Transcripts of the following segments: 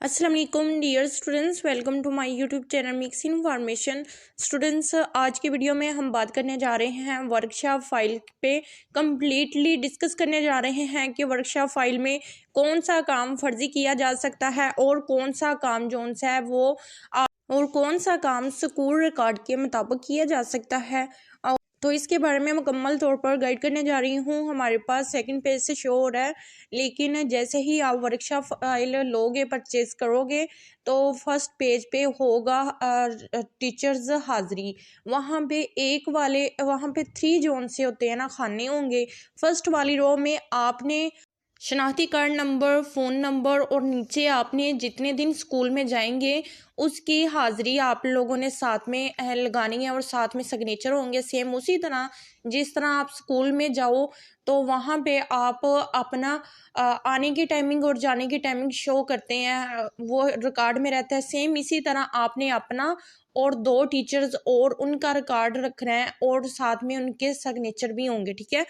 अस्सलाम वालेकुम dear students, welcome to my YouTube channel mix information. Students, आज की वीडियो में हम बात करने जा रहे हैं वर्कशॉप फाइल पे। कम्प्लीटली डिस्कस करने जा रहे हैं कि वर्कशॉप फाइल में कौन सा काम फर्जी किया जा सकता है और कौन सा काम जोन सा है वो और कौन सा काम स्कूल रिकॉर्ड के मुताबिक किया जा सकता है। तो इसके बारे में मुकम्मल तौर पर गाइड करने जा रही हूँ। हमारे पास सेकंड पेज से शो हो रहा है, लेकिन जैसे ही आप वर्कशॉप फाइल लोगे, परचेज करोगे, तो फर्स्ट पेज पे होगा टीचर्स हाज़िरी। वहाँ पे 3 जोन से होते हैं ना, खाने होंगे। फर्स्ट वाली रो में आपने शनाख्ती कार्ड नंबर, फ़ोन नंबर और नीचे आपने जितने दिन स्कूल में जाएंगे उसकी हाज़िरी आप लोगों ने साथ में लगानी है और साथ में सिग्नेचर होंगे। सेम उसी तरह जिस तरह आप स्कूल में जाओ तो वहाँ पे आप अपना आने की टाइमिंग और जाने की टाइमिंग शो करते हैं, वो रिकॉर्ड में रहता है। सेम इसी तरह आपने अपना और 2 टीचर्स और उनका रिकॉर्ड रखना है और साथ में उनके सिग्नेचर भी होंगे, ठीक है।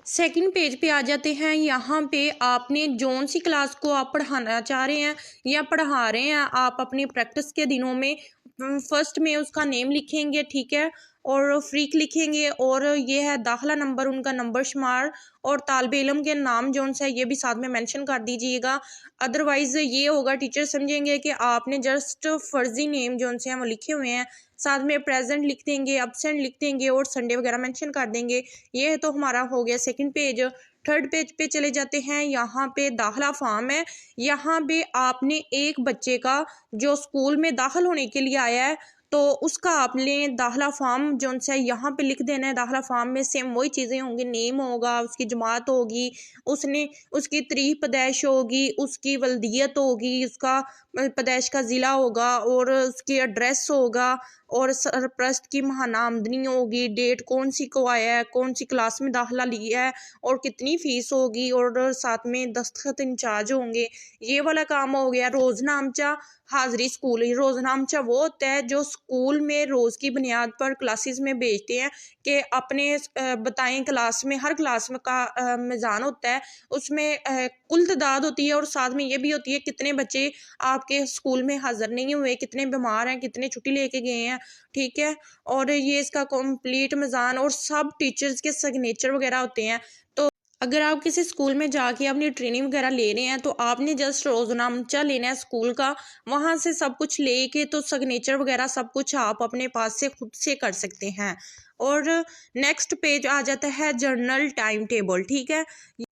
सेकंड पेज पे आ जाते हैं। यहाँ पे आपने जौन सी क्लास को आप पढ़ाना चाह रहे हैं या पढ़ा रहे हैं, आप अपनी प्रैक्टिस के दिनों में फर्स्ट में उसका नेम लिखेंगे, ठीक है, और फ्रीक लिखेंगे और ये है दाखिला नंबर, उनका नंबर शुमार और तालिब इल्म के नाम जौन सा है ये भी साथ में मेंशन कर दीजिएगा। अदरवाइज़ ये होगा, टीचर समझेंगे कि आपने जस्ट फर्जी नेम जौन से हैं वो लिखे हुए हैं। साथ में प्रेजेंट लिख देंगे, एब्सेंट लिख देंगे और संडे वगैरह मेंशन कर देंगे। ये तो हमारा हो गया सेकंड पेज। थर्ड पेज पे चले जाते हैं। यहाँ पे दाखिला फॉर्म है। यहाँ पे आपने एक बच्चे का जो स्कूल में दाखिल होने के लिए आया है तो उसका आपने दाखिला फॉर्म जो सा यहाँ पे लिख देना है। दाखिला फॉर्म में सेम वही चीज़ें होंगी, नेम होगा, उसकी जमात होगी, उसकी तारीख पैदैश होगी, उसकी वल्दियत होगी, उसका पैदैश का ज़िला होगा और उसकी एड्रेस होगा और सरप्रस्त की माहाना आमदनी होगी, डेट कौन सी को आया है, कौन सी क्लास में दाखिला लिया है और कितनी फ़ीस होगी और साथ में दस्तखत इंचार्ज होंगे। ये वाला काम हो गया। रोज़नामचा हाज़िरी स्कूल। रोज़नामचा वो होता है जो स्कूल में रोज़ की बुनियाद पर क्लासेस में भेजते हैं कि अपने बताएं क्लास में, हर क्लास में का मीज़ान होता है, उसमें कुल तादाद होती है और साथ में ये भी होती है कितने बच्चे आपके स्कूल में हाज़िर नहीं हुए, कितने बीमार हैं, कितने छुट्टी लेके गए हैं, ठीक है। और ये इसका कंप्लीट मीज़ान और सब टीचर्स के सिग्नेचर वगैरह होते हैं। तो अगर आप किसी स्कूल में जाके अपनी ट्रेनिंग वगैरह ले रहे हैं तो आपने जस्ट रोज़नामचा लेना है स्कूल का, वहाँ से सब कुछ लेके तो सिग्नेचर वगैरह सब कुछ आप अपने पास से खुद से कर सकते हैं। और नेक्स्ट पेज आ जाता है जर्नल टाइम टेबल, ठीक है।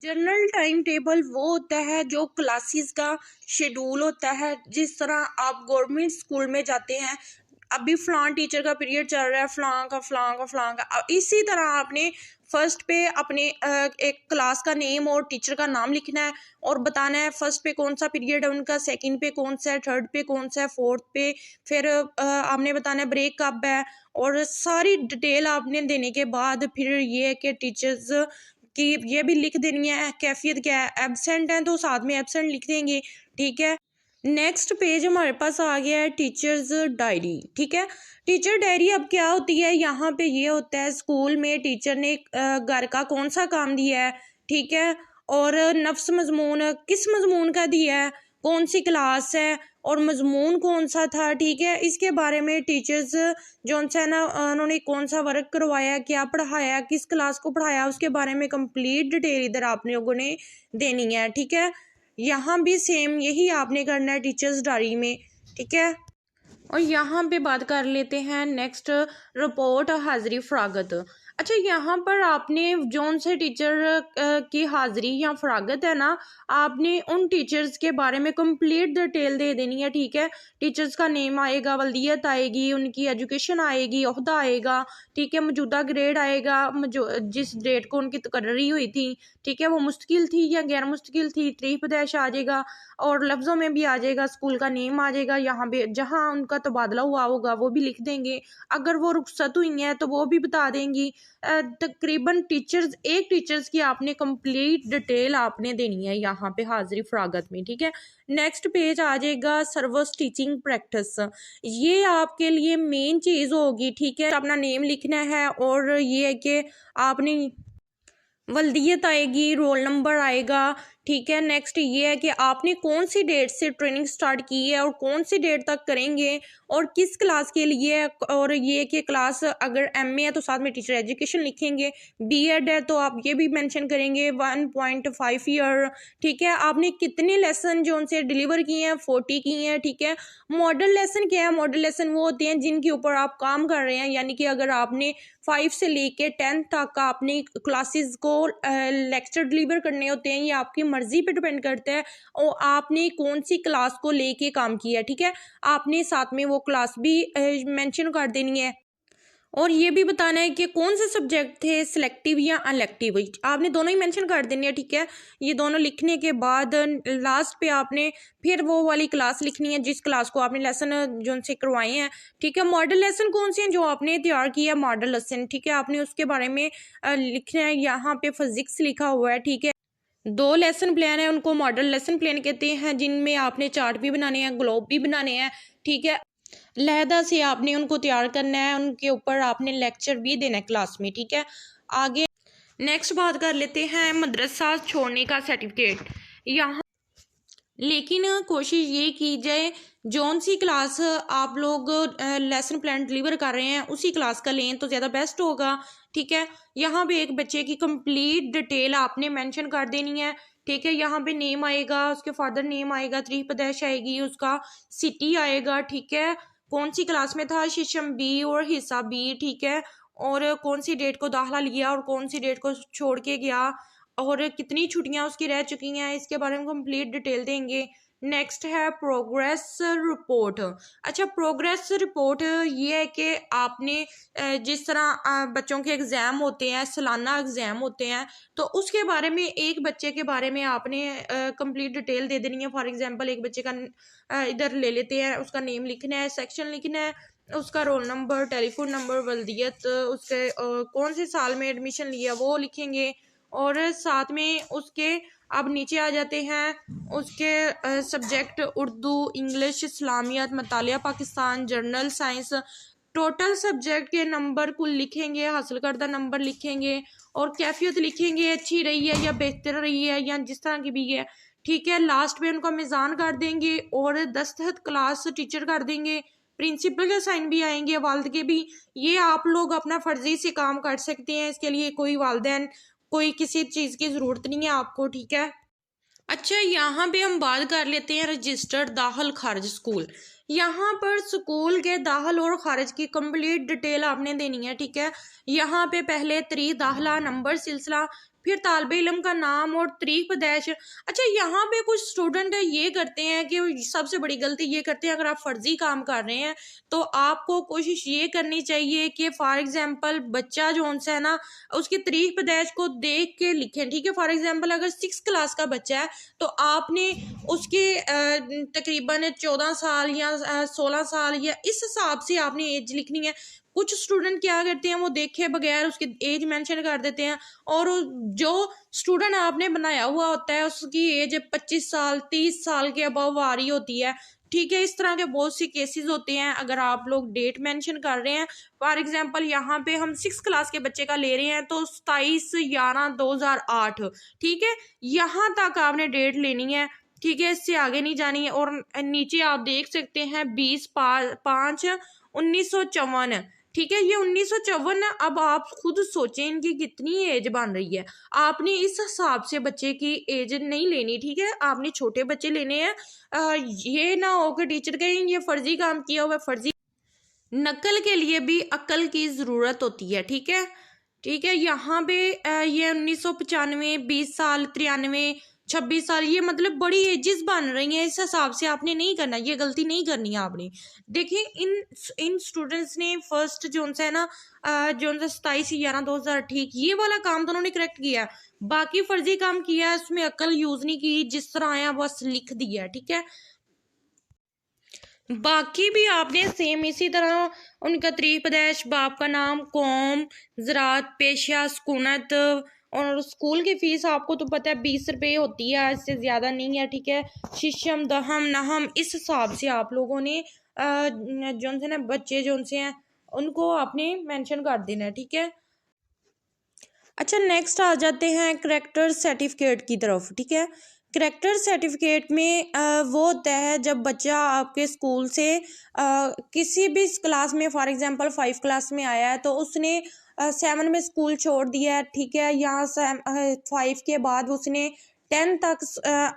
जर्नल टाइम टेबल वो होता है जो क्लासेस का शेड्यूल होता है। जिस तरह आप गवर्नमेंट स्कूल में जाते हैं, अभी फ़लाँ टीचर का पीरियड चल रहा है, फ़लाँ का, इसी तरह आपने फर्स्ट पे अपने एक क्लास का नेम और टीचर का नाम लिखना है और बताना है फर्स्ट पे कौन सा पीरियड है उनका, सेकंड पे कौन सा है, थर्ड पे कौन सा है, फोर्थ पे फिर आपने बताना है ब्रेक कब है और सारी डिटेल आपने देने के बाद फिर ये है कि टीचर्स की ये भी लिख देनी है कैफियत क्या है। एब्सेंट है तो साथ में एब्सेंट लिख देंगे, ठीक है। नेक्स्ट पेज हमारे पास आ गया है टीचर्स डायरी, ठीक है। टीचर डायरी अब क्या होती है, यहाँ पे ये होता है स्कूल में टीचर ने घर का कौन सा काम दिया है, ठीक है, और नफ्स मजमून किस मजमून का दिया है, कौन सी क्लास है और मजमून कौन सा था, ठीक है। इसके बारे में टीचर्स जो है ना, उन्होंने कौन सा वर्क करवाया, क्या पढ़ाया, किस क्लास को पढ़ाया, उसके बारे में कंप्लीट डिटेल इधर आप लोगों ने देनी है, ठीक है। यहाँ भी सेम यही आपने करना है टीचर्स डायरी में, ठीक है। और यहाँ पे बात कर लेते हैं नेक्स्ट, रिपोर्ट हाज़िरी फरागत। अच्छा, यहाँ पर आपने जौन से टीचर की हाज़िरी या फरागत है ना, आपने उन टीचर्स के बारे में कंप्लीट डिटेल दे देनी है, ठीक है। टीचर्स का नेम आएगा, वल्दियत आएगी, उनकी एजुकेशन आएगी, ओहदा आएगा, ठीक है, मौजूदा ग्रेड आएगा, जिस डेट को उनकी तकर्री हुई थी, ठीक है, वो मुस्तकिल थी या गैर मुस्तकिल थी, तारीख पैदैश आ जाएगा और लफ्ज़ों में भी आ जाएगा, स्कूल का नेम आ जाएगा। यहाँ पे जहाँ उनका तबादला हुआ होगा वो भी लिख देंगे, अगर वो रुखसत हुई हैं तो वो भी बता देंगी। तकरीबन एक टीचर्स की आपने कंप्लीट डिटेल आपने देनी है यहाँ पे हाज़िरी फरागत में, ठीक है। नेक्स्ट पेज आ जाएगा सर्विस टीचिंग प्रैक्टिस। ये आपके लिए मेन चीज़ होगी, ठीक है। अपना नेम लिखना है और ये है कि आपने वल्दियत आएगी, रोल नंबर आएगा, ठीक है। नेक्स्ट ये है कि आपने कौन सी डेट से ट्रेनिंग स्टार्ट की है और कौन सी डेट तक करेंगे और किस क्लास के लिए, और ये कि क्लास अगर एमए है तो साथ में टीचर एजुकेशन लिखेंगे, बीएड है तो आप ये भी मेंशन करेंगे 1.5 ईयर। ठीक है। आपने कितने लेसन जो उनसे डिलीवर किए हैं, 40 किए हैं। ठीक है। मॉडल लेसन क्या है? मॉडल लेसन वो होते हैं जिनके ऊपर आप काम कर रहे हैं, यानी कि अगर आपने 5 से लेके 10 तक आपने क्लासेस को लेक्चर डिलीवर करने होते हैं, ये आपकी मर्जी पे डिपेंड करता है और आपने कौन सी क्लास को लेके काम किया है। ठीक है। आपने साथ में वो क्लास भी मेंशन कर देनी है और ये भी बताना है कि कौन से सब्जेक्ट थे, सिलेक्टिव या अनलेक्टिव, आपने दोनों ही मेंशन कर देनी है। ठीक है। ये दोनों लिखने के बाद लास्ट पे आपने फिर वो वाली क्लास लिखनी है जिस क्लास को आपने लेसन जो उनसे करवाए हैं। ठीक है। मॉडल लेसन कौन से हैं जो आपने तैयार किया है? Model lesson. ठीक है। आपने उसके बारे में लिखना है। यहाँ पे फिजिक्स लिखा हुआ है। ठीक है। 2 लेसन प्लान है, उनको मॉडल लेसन प्लान कहते हैं, जिनमें आपने चार्ट भी बनाने हैं, ग्लोब भी बनाने हैं। ठीक है। लहदा से आपने उनको तैयार करना है, उनके ऊपर आपने लेक्चर भी देना है क्लास में। ठीक है। आगे नेक्स्ट बात कर लेते हैं मदरसा छोड़ने का सर्टिफिकेट। यहाँ लेकिन कोशिश ये की जाए जौन सी क्लास आप लोग लेसन प्लान डिलीवर कर रहे हैं उसी क्लास का लें तो ज़्यादा बेस्ट होगा। ठीक है। यहाँ पे एक बच्चे की कंप्लीट डिटेल आपने मेंशन कर देनी है। ठीक है। यहाँ पे नेम आएगा, उसके फादर नेम आएगा, तरीक पैदाइश आएगी, उसका सिटी आएगा। ठीक है। कौन सी क्लास में था, शिशम बी और हिस्सा बी। ठीक है। और कौन सी डेट को दाखिला लिया और कौन सी डेट को छोड़ के गया और कितनी छुट्टियां उसकी रह चुकी हैं, इसके बारे में कंप्लीट डिटेल देंगे। नेक्स्ट है प्रोग्रेस रिपोर्ट। अच्छा, प्रोग्रेस रिपोर्ट ये है कि आपने जिस तरह बच्चों के एग्ज़ाम होते हैं, सालाना एग्ज़ाम होते हैं, तो उसके बारे में एक बच्चे के बारे में आपने कंप्लीट डिटेल दे देनी है। फॉर एग्जांपल एक बच्चे का इधर ले लेते हैं, उसका नेम लिखना है, सेक्शन लिखना है, उसका रोल नंबर, टेलीफोन नंबर, वल्दियत, उसके कौन से साल में एडमिशन लिया वो लिखेंगे और साथ में उसके अब नीचे आ जाते हैं उसके सब्जेक्ट उर्दू, इंग्लिश, इस्लामियात, मतालिया Pakistan, general science, total subject के नंबर कुल लिखेंगे, हासिल करदा नंबर लिखेंगे और कैफियत लिखेंगे, अच्छी रही है या बेहतर रही है या जिस तरह की भी है। ठीक है। लास्ट में उनका मिज़ान कर देंगे और दस्तखत क्लास टीचर कर देंगे, प्रिंसिपल के साइन भी आएंगे, वालिद के भी। ये आप लोग अपना फर्जी से काम कर सकते हैं, इसके लिए कोई वालिदैन कोई किसी चीज़ की ज़रूरत नहीं है आपको। ठीक है। अच्छा, यहाँ पे हम बात कर लेते हैं रजिस्टर्ड दाखिल खारिज स्कूल। यहाँ पर स्कूल के दाखिल और खारिज की कंप्लीट डिटेल आपने देनी है। ठीक है। यहाँ पे पहले तरीक दाखिला, नंबर सिलसिला, फिर तालिब इल्म का नाम और तरीक पैदाइश। अच्छा, यहाँ पे कुछ स्टूडेंट ये करते हैं कि सबसे बड़ी गलती ये करते हैं, अगर आप फर्जी काम कर रहे हैं तो आपको कोशिश ये करनी चाहिए कि फॉर एग्जांपल बच्चा जो उनसे है ना उसकी तरीक पैदाइश को देख के लिखें। ठीक है। फॉर एग्जांपल अगर 6 क्लास का बच्चा है तो आपने उसके तकरीबन 14 साल या 16 साल या इस हिसाब से आपने एज लिखनी है। कुछ स्टूडेंट क्या करते हैं, वो देखे बगैर उसकी एज मेंशन कर देते हैं और जो स्टूडेंट आपने बनाया हुआ होता है उसकी एज 25 साल 30 साल के अबव आ रही होती है। ठीक है। इस तरह के बहुत सी केसेस होते हैं। अगर आप लोग डेट मेंशन कर रहे हैं, फॉर एग्जांपल यहाँ पे हम 6 क्लास के बच्चे का ले रहे हैं तो 27/11/2008। ठीक है। यहाँ तक आपने डेट लेनी है। ठीक है। इससे आगे नहीं जानी है। और नीचे आप देख सकते हैं 20/5/1954। ठीक है। ये 1954। अब आप खुद सोचें इनकी कितनी एज बन रही है। आपने इस हिसाब से बच्चे की एज नहीं लेनी। ठीक है। आपने छोटे बच्चे लेने हैं। ये ना हो कि टीचर कहें ये फर्जी काम किया हुआ है। फर्जी नकल के लिए भी अक्ल की ज़रूरत होती है। ठीक है। ठीक है। यहाँ पे ये 1995, 20 साल, 93, 26 साल, ये मतलब बड़ी एजेस बन रही हैं। इस हिसाब से आपने नहीं करना, ये गलती नहीं करनी है आपने। देखिए इन स्टूडेंट्स ने फर्स्ट जो है ना जो 27/11/2000, ठीक ये वाला काम तो उन्होंने करेक्ट किया, बाकी फर्जी काम किया है, उसमें अक्ल यूज़ नहीं की, जिस तरह आया बस लिख दिया। ठीक है। बाकी भी आपने सेम इसी तरह उनका तरीक पैदाइश, बाप का नाम, कौम, ज़रात, पेशा, सुकूनत और स्कूल की फ़ीस आपको तो पता है 20 रुपये होती है, इससे ज़्यादा नहीं है। ठीक है। शिशम, दहम, नहम, इस हिसाब से आप लोगों ने जो से ना बच्चे जो से हैं उनको आपने मेंशन कर देना है। ठीक है। अच्छा, नेक्स्ट आ जाते हैं करेक्टर सर्टिफिकेट की तरफ। ठीक है। करैक्टर सर्टिफिकेट में वो होता है जब बच्चा आपके स्कूल से किसी भी क्लास में, फॉर एग्जांपल 5 क्लास में आया है तो उसने 7 में स्कूल छोड़ दिया है, ठीक है। यहाँ 5 के बाद उसने 10 तक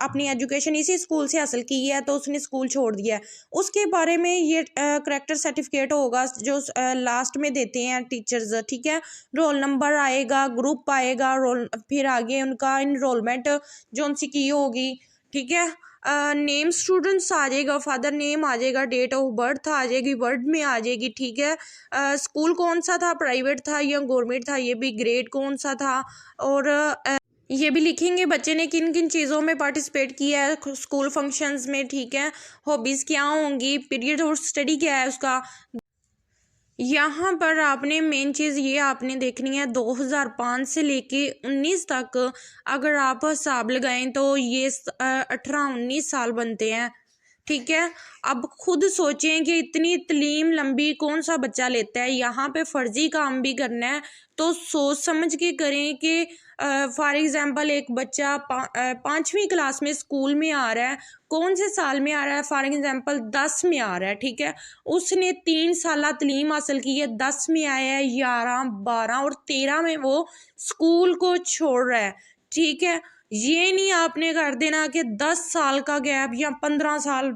अपनी एजुकेशन इसी स्कूल से हासिल की है तो उसने स्कूल छोड़ दिया है, उसके बारे में ये करैक्टर सर्टिफिकेट होगा जो लास्ट में देते हैं टीचर्स, ठीक है। रोल नंबर आएगा, ग्रुप आएगा, फिर आगे उनका इनरोलमेंट जो उनसे की होगी, ठीक है। नेम स्टूडेंट्स आ जाएगा, फादर नेम आ जाएगा, डेट ऑफ बर्थ आ जाएगी, वर्ड में आ जाएगी, ठीक है। स्कूल कौन सा था, प्राइवेट था या गवर्नमेंट था, ये भी ग्रेड कौन सा था, और ये भी लिखेंगे बच्चे ने किन किन चीज़ों में पार्टिसिपेट किया है स्कूल फंक्शंस में, ठीक है। हॉबीज़ क्या होंगी, पीरियड और स्टडी क्या है उसका। यहाँ पर आपने मेन चीज़ ये आपने देखनी है 2005 से लेके 19 तक अगर आप हिसाब लगाएं तो ये 18-19 साल बनते हैं, ठीक है। अब खुद सोचें कि इतनी तलीम लंबी कौन सा बच्चा लेता है, यहाँ पे फर्जी काम भी करना है तो सोच समझ के करें कि फॉर एग्जांपल एक बच्चा 5वीं क्लास में स्कूल में आ रहा है, कौन से साल में आ रहा है, फॉर एग्जांपल 10 में आ रहा है, ठीक है। उसने 3 साल तलीम हासिल की है, 10 में आया है, 11, 12 और 13 में वो स्कूल को छोड़ रहा है, ठीक है। ये नहीं आपने कर देना कि 10 साल का गैप या 15 साल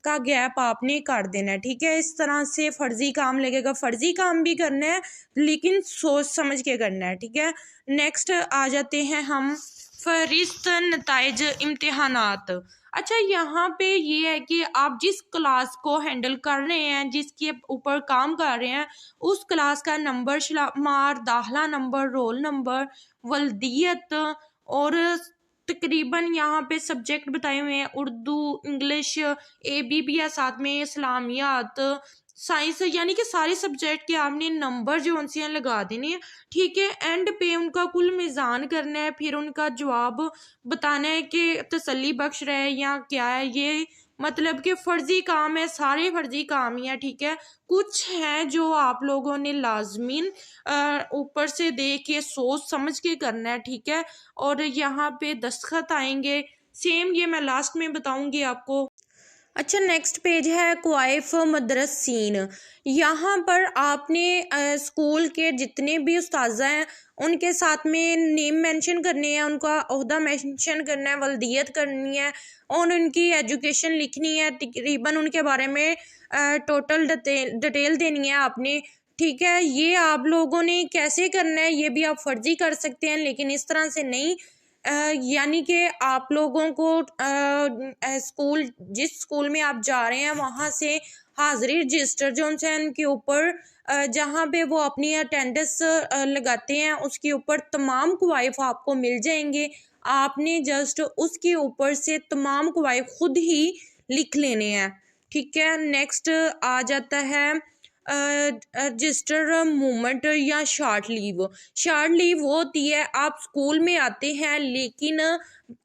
का गैप आपने कर देना है, ठीक है। इस तरह से फर्जी काम लगेगा, फर्जी काम भी करना है लेकिन सोच समझ के करना है, ठीक है। नेक्स्ट आ जाते हैं हम फहरिस्त नताइज इम्तिहानात। अच्छा, यहाँ पे ये है कि आप जिस क्लास को हैंडल कर रहे हैं, जिसके ऊपर काम कर रहे हैं, उस क्लास का नंबर शुमार, दाखिला नंबर, रोल नंबर, वल्दियत और तकरीबन यहाँ पे सब्जेक्ट बताए हुए हैं, उर्दू, इंग्लिश, AB भी है साथ में, इस्लामियात, साइंस, यानी कि सारे सब्जेक्ट के आपने नंबर जो उनसे हैं लगा देने हैं, ठीक है। एंड पे उनका कुल मीज़ान करना है, फिर उनका जवाब बताना है कि तसल्ली बख्श रहा है या क्या है। ये मतलब कि फर्जी काम है, सारे फर्जी काम ही है, ठीक है। कुछ हैं जो आप लोगों ने लाजमीन ऊपर से देख के सोच समझ के करना है, ठीक है। और यहाँ पे दस्तखत आएंगे, सेम ये मैं लास्ट में बताऊंगी आपको। अच्छा, नेक्स्ट पेज है क्वाइफ मदरसीन। यहाँ पर आपने स्कूल के जितने भी उस्ताज़ा हैं उनके साथ में नेम मेंशन करने हैं, उनका ओहदा मेंशन करना है, वल्दियत करनी है और उनकी एजुकेशन लिखनी है, तकरीबन उनके बारे में टोटल डिटेल देनी है आपने, ठीक है। ये आप लोगों ने कैसे करना है ये भी आप फर्जी कर सकते हैं लेकिन इस तरह से नहीं। यानी कि आप लोगों को स्कूल, जिस स्कूल में आप जा रहे हैं वहाँ से हाज़िरी रजिस्टर जो उनसे उनके ऊपर जहाँ पे वो अपनी अटेंडेंस लगाते हैं उसके ऊपर तमाम क्वाइफ आपको मिल जाएंगे। आपने जस्ट उसके ऊपर से तमाम क्वाइफ खुद ही लिख लेने हैं, ठीक है। नेक्स्ट आ जाता है रजिस्टर मूवमेंट या शॉर्ट लीव। शॉर्ट लीव वो होती है आप स्कूल में आते हैं लेकिन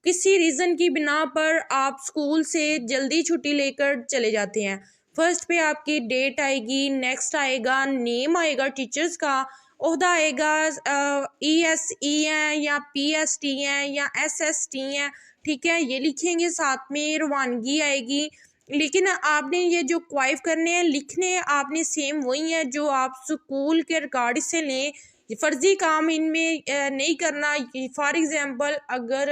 किसी रीज़न की बिना पर आप स्कूल से जल्दी छुट्टी लेकर चले जाते हैं। फर्स्ट पे आपकी डेट आएगी, नेक्स्ट आएगा नेम आएगा टीचर्स का, ओहदा आएगा ESE हैं या PST हैं या SST हैं, ठीक है। ये लिखेंगे, साथ में रवानगी आएगी। लेकिन आपने ये जो क्वाइफ करने हैं लिखने आपने सेम वही है जो आप स्कूल के रिकॉर्ड से लें, फर्जी काम इनमें नहीं करना। फॉर एग्जांपल अगर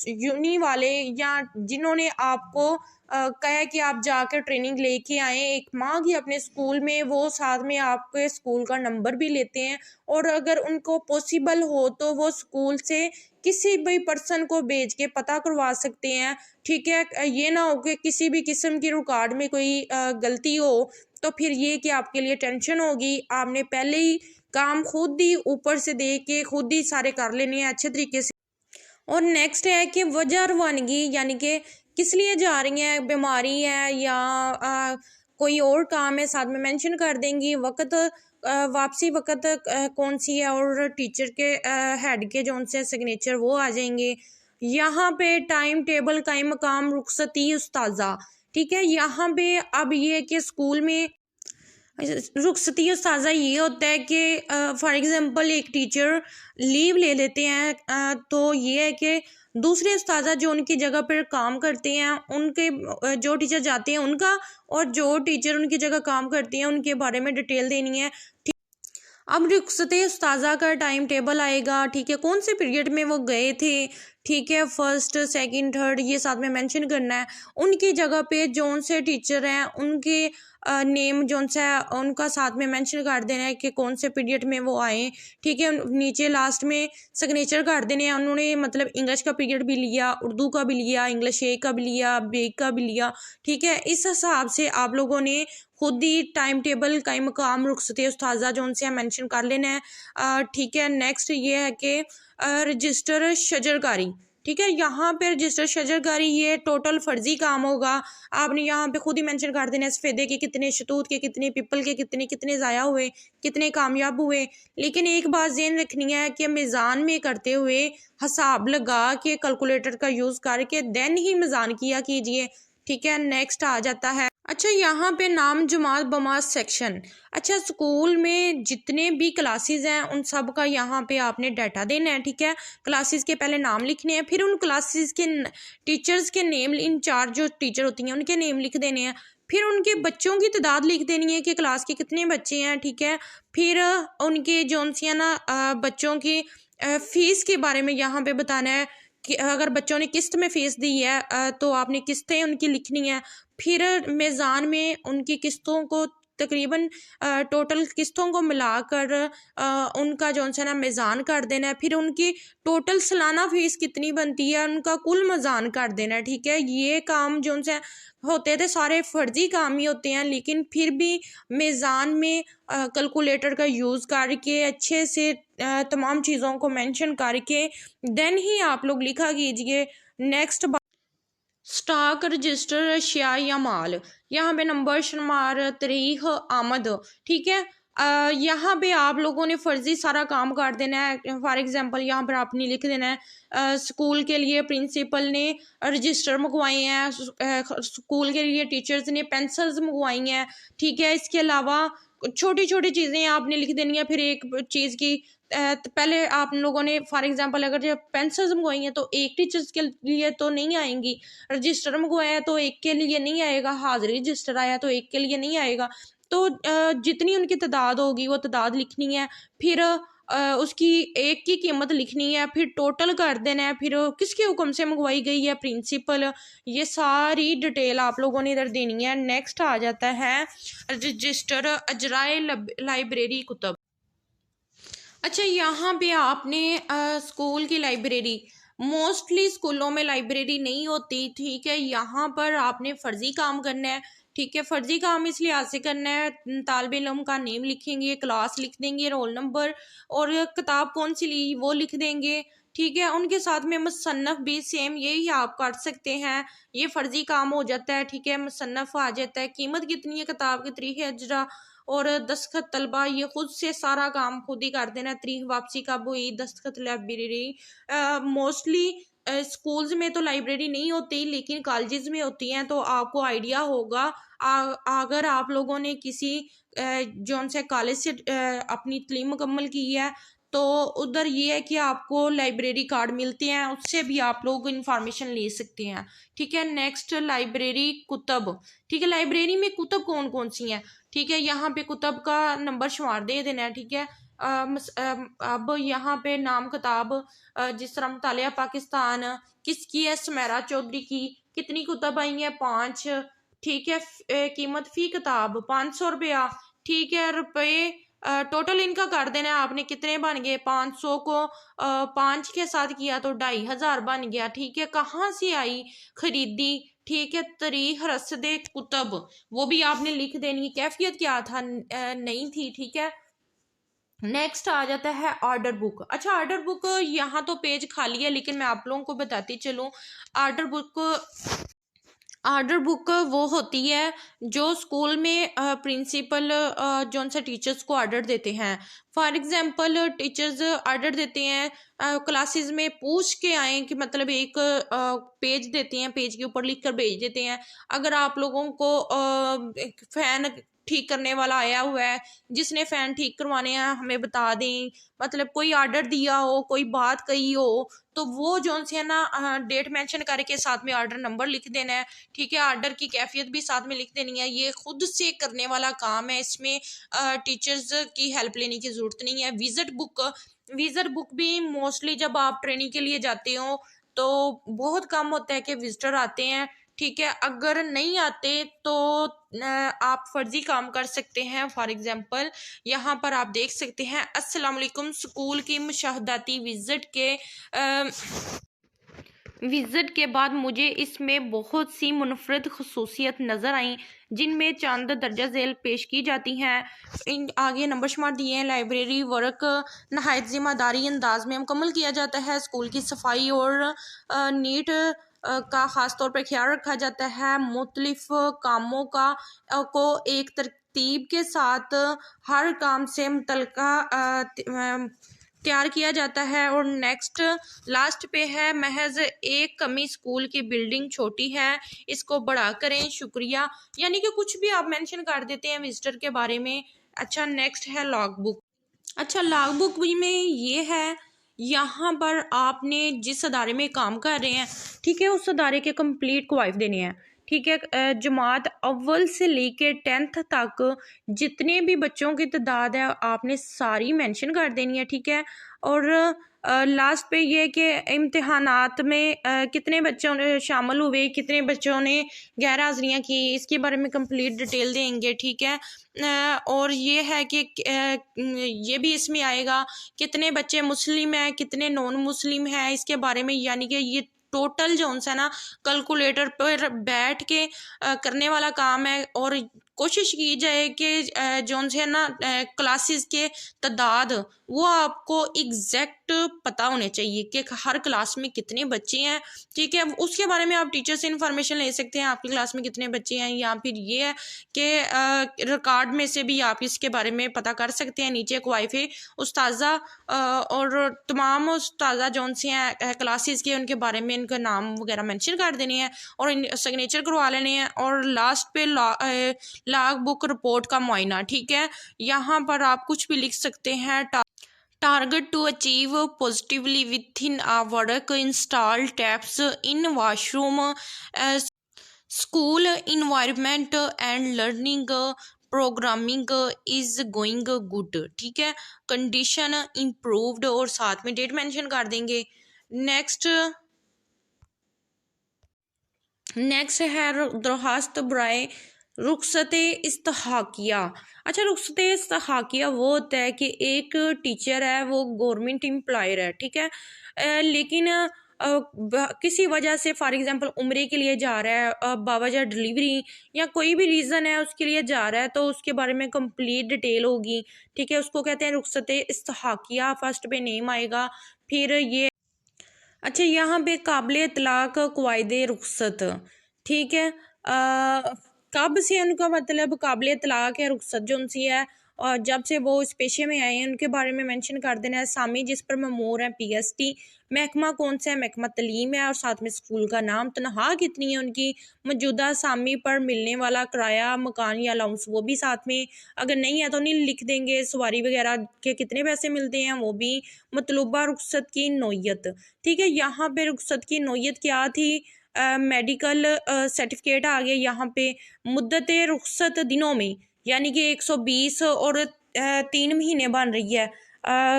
यूनी वाले या जिन्होंने आपको कहा कि आप जाकर ट्रेनिंग लेके आए, एक माह की अपने स्कूल में, वो साथ में आपके स्कूल का नंबर भी लेते हैं और अगर उनको पॉसिबल हो तो वो स्कूल से किसी भी पर्सन को भेज के पता करवा सकते हैं, ठीक है। ये ना हो कि किसी भी किस्म की रिकॉर्ड में कोई गलती हो तो फिर ये कि आपके लिए टेंशन होगी। आपने पहले ही काम खुद ही ऊपर से देख के खुद ही सारे कर लेने हैं अच्छे तरीके से। और नेक्स्ट है कि वजह रवानगी, यानी कि किस लिए जा रही हैं, बीमारी है या कोई और काम है, साथ में मेंशन कर देंगी। वक्त वापसी वक्त कौन सी है और टीचर के हेड के जो उनसे सिग्नेचर वो आ जाएंगे। यहाँ पे टाइम टेबल, कायम मकाम, रुखसती उस्ताजा, ठीक है। यहाँ पे अब ये कि स्कूल में रुखसती उस्ताजा ये होता है कि फॉर एग्ज़ाम्पल एक टीचर लीव ले लेते हैं तो ये है कि दूसरे उस्तादा जो उनकी जगह पर काम करते हैं उनके जो टीचर जाते हैं उनका, और जो टीचर उनकी जगह काम करते हैं उनके बारे में डिटेल देनी है। अब रुखसत उस्ताजा का टाइम टेबल आएगा, ठीक है, कौन से पीरियड में वो गए थे, ठीक है, फर्स्ट सेकंड थर्ड ये साथ में मेंशन करना है। उनकी जगह पे जौन से टीचर हैं उनके नेम जौन सा है उनका साथ में मेंशन कर देना है कि कौन से पीरियड में वो आए, ठीक है। नीचे लास्ट में सिग्नेचर कर देने हैं, उन्होंने मतलब इंग्लिश का पीरियड भी लिया, उर्दू का भी लिया, इंग्लिश ए का भी लिया, बे का भी लिया, ठीक है। इस हिसाब से आप लोगों ने खुद ही टाइम टेबल का मकाम रुखसत उस्ताजा जो उनसे मेंशन कर लेना है, ठीक है। नेक्स्ट ये है कि रजिस्टर शजरकारी, ठीक है। यहाँ पे रजिस्टर शजरकारी ये टोटल फर्जी काम होगा, आपने यहाँ पे खुद ही मेंशन कर देना है सफ़ेदे के कितने, शतूत के कितने, पीपल के कितने, कितने ज़ाया हुए, कितने कामयाब हुए। लेकिन एक बात ज़हन रखनी है कि मीज़ान में करते हुए हिसाब लगा के कैलकुलेटर का यूज़ करके देन ही मीज़ान किया कीजिए, ठीक है। नेक्स्ट आ जाता है, अच्छा यहाँ पे नाम जमात बमात सेक्शन। अच्छा स्कूल में जितने भी क्लासेस हैं उन सब का यहाँ पे आपने डाटा देना है, ठीक है। क्लासेस के पहले नाम लिखने हैं, फिर उन क्लासेस के टीचर्स के नेम, इंचार्ज जो टीचर होती हैं उनके नेम लिख देने हैं, फिर उनके बच्चों की तादाद लिख देनी है कि क्लास के कितने बच्चे हैं, ठीक है। फिर उनके जौन सी है ना बच्चों की फ़ीस के बारे में यहाँ पे बताना है कि अगर बच्चों ने किस्त में फ़ीस दी है तो आपने किस्तें उनकी लिखनी है। फिर मीज़ान में उनकी किस्तों को तकरीबन टोटल किस्तों को मिलाकर उनका जौन सा ना मीज़ान कर देना है। फिर उनकी टोटल सालाना फ़ीस कितनी बनती है उनका कुल मीज़ान कर देना है, ठीक है। ये काम जौन सा होते थे सारे फर्जी काम ही होते हैं, लेकिन फिर भी मीज़ान में कैलकुलेटर का यूज़ करके अच्छे से तमाम चीज़ों को मेंशन करके देन ही आप लोग लिखा कीजिए। नेक्स्ट स्टॉक रजिस्टर अशिया या माल, यहाँ पे नंबर शुमार तारीख आमद, ठीक है। यहाँ पे आप लोगों ने फर्जी सारा काम कर देना है। फॉर एग्जांपल यहाँ पर आपने लिख देना है स्कूल के लिए प्रिंसिपल ने रजिस्टर मंगवाए हैं, स्कूल के लिए टीचर्स ने पेंसिल्स मंगवाई हैं, ठीक है। इसके अलावा छोटी छोटी चीज़ें आपने लिख देनी है। फिर एक चीज़ की पहले आप लोगों ने फॉर एग्जांपल अगर जब पेंसिल्स मंगवाई हैं तो एक टीचर्स के लिए तो नहीं आएंगी, रजिस्टर मंगवाया है तो एक के लिए नहीं आएगा, हाजिरी रजिस्टर आया तो एक के लिए नहीं आएगा। तो जितनी उनकी तादाद होगी वो तादाद लिखनी है, फिर उसकी एक की कीमत लिखनी है, फिर टोटल कर देना है, फिर किसके हुक्म से मंगवाई गई है, प्रिंसिपल, ये सारी डिटेल आप लोगों ने इधर देनी है। नेक्स्ट आ जाता है रजिस्टर अजराए लाइब्रेरी कुतब। अच्छा यहाँ पे आपने स्कूल की लाइब्रेरी, मोस्टली स्कूलों में लाइब्रेरी नहीं होती, ठीक है। यहाँ पर आपने फ़र्ज़ी काम करना है, ठीक है। फ़र्ज़ी काम इसलिए हासिल करना है, तालिब इल्म का नेम लिखेंगे, क्लास लिख देंगे, रोल नंबर और किताब कौन सी ली वो लिख देंगे, ठीक है। उनके साथ में मुसन्नफ़ भी सेम यही आप कर सकते हैं, ये फ़र्ज़ी काम हो जाता है, ठीक है। मुसन्नफ़ आ जाता है, कीमत कितनी है किताब की, तारीख़ अजरा और दस्तखत तलबा, ये खुद से सारा काम खुद ही कर देना। तारीख वापसी कब हुई, दस्तखत लाइब्रेरी। मोस्टली स्कूल्स में तो लाइब्रेरी नहीं होती लेकिन कॉलेजेस में होती हैं, तो आपको आइडिया होगा अगर आप लोगों ने किसी जौन से कॉलेज से अपनी तालीम मुकम्मल की है तो उधर ये है कि आपको लाइब्रेरी कार्ड मिलते हैं, उससे भी आप लोग इंफॉर्मेशन ले सकते हैं, ठीक है। नेक्स्ट लाइब्रेरी कुतब, ठीक है। लाइब्रेरी में कुतब कौन कौन सी हैं, ठीक है। यहाँ पे कुतब का नंबर शुमार दे देना है, ठीक है। अब यहाँ पे नाम किताब जिस तरह मुतालिया पाकिस्तान किसकी है, सुमेरा चौधरी की, कितनी कुतब आई हैं 5, ठीक है। कीमत फ़ी किताब 500 रुपया, ठीक है। रुपये टोटल इनका कर देना है आपने, कितने बन गए, 500 को 5 के साथ किया तो 2500 बन गया, ठीक है। कहाँ से आई खरीदी, ठीक है। तारीख रसदे कुतब वो भी आपने लिख देनी, कैफियत क्या था नहीं थी, ठीक है। नेक्स्ट आ जाता है ऑर्डर बुक। अच्छा ऑर्डर बुक यहाँ तो पेज खाली है लेकिन मैं आप लोगों को बताती चलूँ, ऑर्डर बुक वो होती है जो स्कूल में प्रिंसिपल जो उनसे टीचर्स को ऑर्डर देते हैं। फॉर एग्जांपल टीचर्स ऑर्डर देते हैं, क्लासेस में पूछ के आए कि मतलब एक पेज देते हैं, पेज के ऊपर लिख कर भेज देते हैं, अगर आप लोगों को एक फ़ैन ठीक करने वाला आया हुआ है, जिसने फ़ैन ठीक करवाने हैं हमें बता दें, मतलब कोई ऑर्डर दिया हो, कोई बात कही हो, तो वो जोन से है ना डेट मेंशन करके साथ में ऑर्डर नंबर लिख देना है, ठीक है। ऑर्डर की कैफियत भी साथ में लिख देनी है। ये खुद से करने वाला काम है, इसमें टीचर्स की हेल्प लेने की ज़रूरत नहीं है। विजिट बुक भी मोस्टली जब आप ट्रेनिंग के लिए जाते हो तो बहुत कम होता है कि विजिटर आते हैं, ठीक है। अगर नहीं आते तो आप फर्जी काम कर सकते हैं। फॉर एग्जांपल यहाँ पर आप देख सकते हैं, अस्सलाम वालेकुम, स्कूल की मुशाहदाती विज़िट के बाद मुझे इसमें बहुत सी मुनफरद खसूसियत नज़र आई, जिनमें चंद दर्जा झेल पेश की जाती हैं। इन आगे नंबर शुमार दिए हैं। लाइब्रेरी वर्क नहायत ज़िम्मेदारी अंदाज में मुकम्मल किया जाता है। स्कूल की सफाई और नीट का ख़ास तौर पर ख्याल रखा जाता है। मुख्तलिफ कामों को एक तरतीब के साथ हर काम से मुतल्लिक़ा तैयार किया जाता है। और नेक्स्ट लास्ट पे है, महज एक कमी स्कूल की बिल्डिंग छोटी है, इसको बड़ा करें, शुक्रिया। यानी कि कुछ भी आप मेंशन कर देते हैं विजिटर के बारे में। अच्छा, नेक्स्ट है लॉग बुक। अच्छा, लॉग बुक में ये है, यहाँ पर आपने जिस अदारे में काम कर रहे हैं, ठीक है, उस अदारे के कंप्लीट कवायद देने हैं, ठीक है। जमात अव्वल से लेके 10th तक जितने भी बच्चों की तादाद है आपने सारी मेंशन कर देनी है, ठीक है। और लास्ट पे ये कि इम्तिहानात में कितने बच्चों ने शामिल हुए, कितने बच्चों ने गैर हाज़िरियाँ की, इसके बारे में कंप्लीट डिटेल देंगे, ठीक है। और ये है कि ये भी इसमें आएगा कितने बच्चे मुस्लिम हैं, कितने नॉन मुस्लिम हैं, इसके बारे में। यानी कि ये टोटल जो है ना कैलकुलेटर पर बैठ के करने वाला काम है। और कोशिश की जाए कि जो है ना क्लासेस के तादाद वो आपको एग्जैक्ट पता होने चाहिए कि हर क्लास में कितने बच्चे हैं, ठीक है। उसके बारे में आप टीचर से इंफॉर्मेशन ले सकते हैं, आपकी क्लास में कितने बच्चे हैं, या फिर ये है कि रिकॉर्ड में से भी आप इसके बारे में पता कर सकते हैं। नीचे एक वाइफे उस्ताजा और तमाम उस्ताजा जौन से हैं क्लासेस के, उनके बारे में इनका नाम वगैरह मेंशन कर देने हैं और सिग्नेचर करवा लेने हैं। और लास्ट पे लॉग बुक रिपोर्ट का मुआयना, ठीक है। यहाँ पर आप कुछ भी लिख सकते हैं। Target to achieve positively with in a work, install taps in washroom, school environment and learning programming is going good, ठीक है। कंडीशन इम्प्रूव्ड और साथ में डेट मेंशन कर देंगे। नेक्स्ट है दरख्वास्त बराए रुखसत इस्तहाकिया। अच्छा, रुखसत इस्तहाकिया वो होता है कि एक टीचर है, वो गवर्नमेंट एम्प्लॉयर है, ठीक है, लेकिन किसी वजह से फॉर एग्जांपल उम्रे के लिए जा रहा है, बावजह डिलीवरी या कोई भी रीज़न है उसके लिए जा रहा है, तो उसके बारे में कंप्लीट डिटेल होगी, ठीक है। उसको कहते हैं रुखसत इस्तहाकिया। फर्स्ट पे नेम आएगा, फिर ये। अच्छा, यहाँ पे काबिल इतलाक़ क़वाइद रुखसत, ठीक है। कब से उनका मतलब काबिल इतलाक़ है रुखसत जो उनसी है, और जब से वो इस पेशे में आए हैं उनके बारे में मेंशन कर देना है। सामी जिस पर ममूर है PST, महकमा कौन सा है, महकमा तलीम है, और साथ में स्कूल का नाम, तनख्वाह कितनी है उनकी, मौजूदा सामी पर मिलने वाला किराया, मकान या अलाउंस वो भी साथ में, अगर नहीं है तो नहीं लिख देंगे। सवारी वगैरह के कितने पैसे मिलते हैं वो भी। मतलूबा रुखसत की नौयत, ठीक है। यहाँ पे रुखसत की नौयत क्या थी, मेडिकल सर्टिफिकेट आ गया यहाँ पे। मुद्दत रुखसत दिनों में, यानी कि 120 और 3 महीने बन रही है।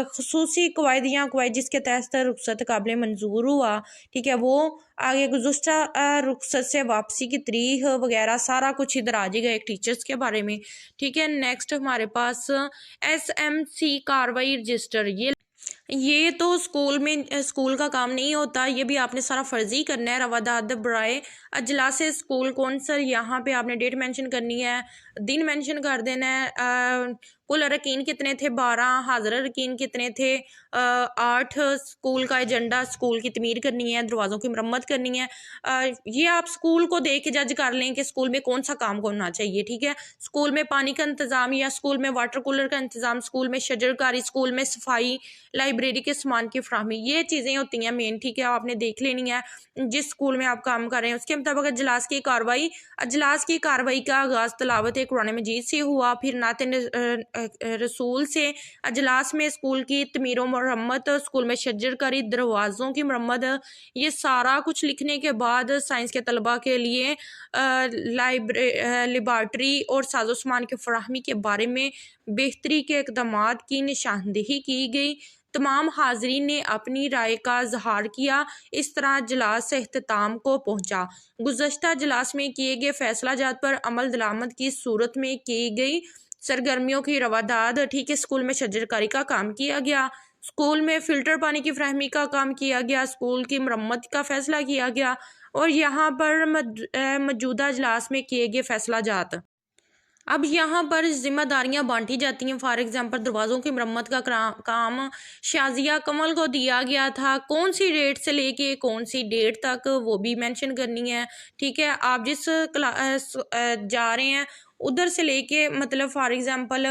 खसूसी कवायद या कवायद जिसके तहत रुखसत काबिल मंजूर हुआ, ठीक है, वो आगे गुज़श्ता रुखसत से वापसी की तारीख वगैरह सारा कुछ इधर आ जाएगा एक टीचर्स के बारे में, ठीक है। नेक्स्ट हमारे पास SMC कार्रवाई रजिस्टर। ये तो स्कूल का काम नहीं होता, ये भी आपने सारा फर्जी करना है। रवादात बराए अजलास स्कूल कौन सा, यहाँ पे आपने डेट मेंशन करनी है, दिन मेंशन कर देना है, कुल अरकान कितने थे? 12। हाजिर अरकान कितने थे? 8। स्कूल का एजेंडा, स्कूल की तमीर करनी है, दरवाज़ों की मरम्मत करनी है। ये आप स्कूल को देख के जज कर लें कि स्कूल में कौन सा काम होना चाहिए, ठीक है। स्कूल में पानी का इंतज़ाम या स्कूल में वाटर कूलर का इंतज़ाम, स्कूल में शजरकारी, स्कूल में सफाई, लाइब्रेरी के सामान की फ्राहमी, ये चीज़ें होती हैं मेन, ठीक है। आपने देख लेनी है जिस स्कूल में आप काम कर रहे हैं। उसके मुताबिक अजलास की कार्रवाई, अजलास की कार्रवाई का आगाज़ तिलावत कुरान मजीद से हुआ, फिर नाते रसूल से। अजलास में स्कूल की तमीर व मरम्मत, स्कूल में शजरकारी, दरवाज़ों की मरम्मत, ये सारा कुछ लिखने के बाद साइंस के तलबा के लिए लेबार्ट्री और साजो सामान की फराहमी के बारे में बेहतरी के इक़दामात की निशानदेही की गई। तमाम हाज़रीन ने अपनी राय का इज़हार किया। इस तरह इजलास अख्ताम को पहुँचा। गुज़श्ता इजलास में किए गए फैसला जात पर अमल दरामद की सूरत में की गई सरगर्मियों की रवादाद, ठीक है। स्कूल में शजरकारी का काम किया गया, स्कूल में फ़िल्टर पानी की फ्राहमी का काम किया गया, स्कूल की मरम्मत का फ़ैसला किया गया और यहाँ पर मौजूदा इजलास में किए गए फैसला जात। अब यहाँ पर जिम्मेदारियाँ बांटी जाती हैं। फॉर एग्जांपल दरवाज़ों की मरम्मत का काम शाजिया कमल को दिया गया था। कौन सी डेट से लेके कौन सी डेट तक वो भी मेंशन करनी है, ठीक है। आप जिस जा रहे हैं उधर से लेके मतलब फॉर एग्जांपल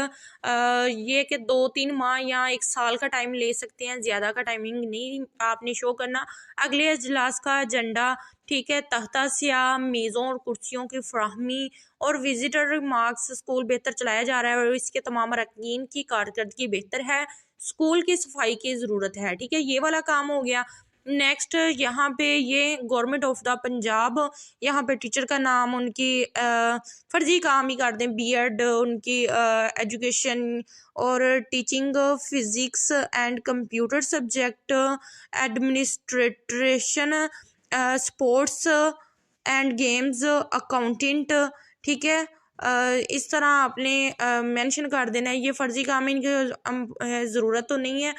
ये कि 2-3 माह या 1 साल का टाइम ले सकते हैं, ज़्यादा का टाइमिंग नहीं आपने शो करना। अगले इजलास का एजेंडा, ठीक है। तख्ता स्याह, मेज़ों और कुर्सियों की फ्राहमी और विजिटर मार्क्स, स्कूल बेहतर चलाया जा रहा है और इसके तमाम अरकान की कारकर्दगी बेहतर है, स्कूल की सफाई की ज़रूरत है, ठीक है। ये वाला काम हो गया। नेक्स्ट यहाँ पे ये गवर्नमेंट ऑफ द पंजाब, यहाँ पे टीचर का नाम उनकी फर्जी काम ही कर दें, बीएड उनकी एजुकेशन और teaching physics and computer subject, administration, sports and games, accountant, ठीक है। इस तरह आपने मेंशन कर देना है। ये फ़र्ज़ी काम है, इनकी ज़रूरत तो नहीं है,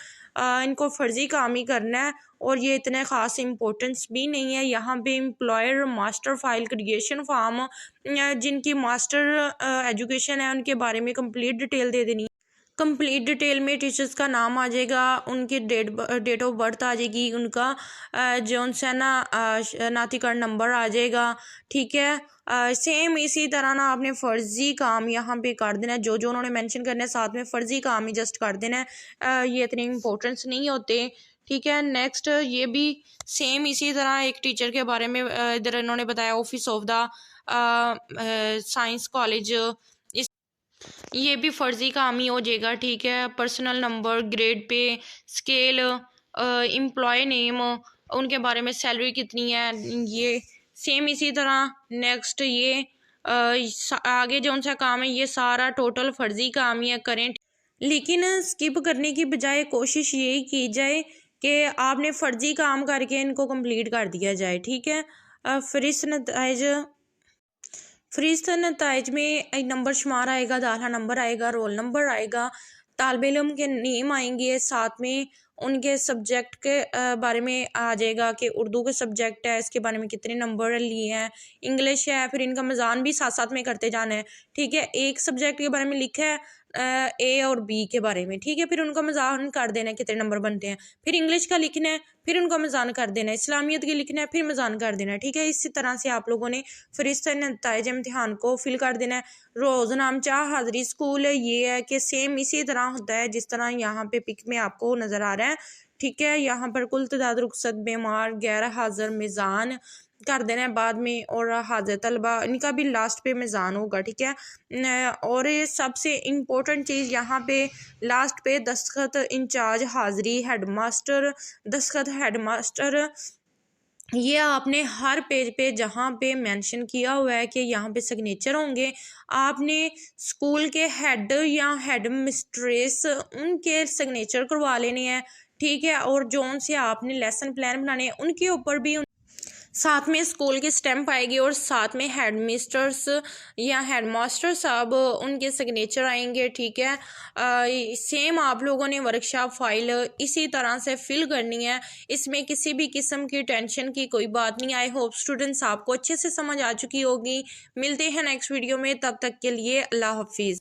इनको फ़र्ज़ी काम ही करना है और ये इतने ख़ास इम्पोर्टेंस भी नहीं है। यहाँ पे employer master file creation form, जिनकी मास्टर एजुकेशन है उनके बारे में कंप्लीट डिटेल दे देनी। कंप्लीट डिटेल में टीचर्स का नाम आ जाएगा, उनकी डेट ऑफ बर्थ आ जाएगी, उनका जौन सा ना शनाख्ती कार्ड नंबर आ जाएगा, ठीक है। सेम इसी तरह ना आपने फ़र्ज़ी काम यहाँ पे कर देना है, जो जो उन्होंने मेंशन करना है साथ में फ़र्ज़ी काम ही जस्ट कर देना है। ये इतने इम्पोर्टेंस नहीं होते, ठीक है। नेक्स्ट ये भी सेम इसी तरह एक टीचर के बारे में इधर इन्होंने बताया, office of the science college, ये भी फ़र्ज़ी काम ही हो जाएगा, ठीक है। Personal number, grade pay scale, employ name, उनके बारे में सैलरी कितनी है, ये सेम इसी तरह। नेक्स्ट ये आगे जो सा काम है ये सारा टोटल फ़र्ज़ी काम ही है करें, लेकिन स्किप करने की बजाय कोशिश यही की जाए कि आपने फ़र्ज़ी काम करके इनको कंप्लीट कर दिया जाए, ठीक है। फ़रिश्त नताइज में एक नंबर शुमार आएगा, दाखिला नंबर आएगा, रोल नंबर आएगा, तालिब इल्म के नेम आएंगे, साथ में उनके सब्जेक्ट के बारे में आ जाएगा कि उर्दू के सब्जेक्ट है इसके बारे में कितने नंबर लिए हैं, इंग्लिश है, फिर इनका मज़ान भी साथ साथ में करते जाना है, ठीक है। एक सब्जेक्ट के बारे में लिखा है ए और बी के बारे में, ठीक है। फिर उनका मज़ान कर देना है कितने नंबर बनते हैं, फिर इंग्लिश का लिखना है, फिर उनका मज़ान कर देना है, इस्लामियत की लिखना है, फिर मज़ान कर देना है, ठीक है। इसी तरह से आप लोगों ने फ़रिश्त नताइज इम्तिहान को फिल कर देना है। रोज़नामचा हाज़री स्कूल ये है कि सेम इसी तरह होता है जिस तरह यहाँ पे पिक में आपको नज़र आ रहा है, ठीक है। यहाँ पर कुल तदाद रुखसत बीमार गैर हाज़िर मिज़ान कर देना है बाद में, और हाज़िर तलबा इनका भी लास्ट पे मिज़ान होगा, ठीक है। और ये सबसे इम्पोर्टेंट चीज़ यहाँ पे लास्ट पे दस्तखत इंचार्ज हाज़री हेडमास्टर, दस्तखत हेडमास्टर, ये आपने हर पेज पे जहाँ पे मेंशन किया हुआ है कि यहाँ पे सिग्नेचर होंगे, आपने स्कूल के हेड या हेड मिस्ट्रेस उनके सिग्नेचर करवा लेने हैं, ठीक है। और जोन से आपने लेसन प्लान बनाने हैं उनके ऊपर भी साथ में स्कूल की स्टैम्प आएगी और साथ में हेड मिस्टर्स या हेडमास्टर साहब उनके सिग्नेचर आएंगे, ठीक है। सेम आप लोगों ने वर्कशॉप फाइल इसी तरह से फिल करनी है, इसमें किसी भी किस्म की टेंशन की कोई बात नहीं। आई होप स्टूडेंट्स आपको अच्छे से समझ आ चुकी होगी। मिलते हैं नेक्स्ट वीडियो में, तब तक के लिए अल्लाह हाफिज़।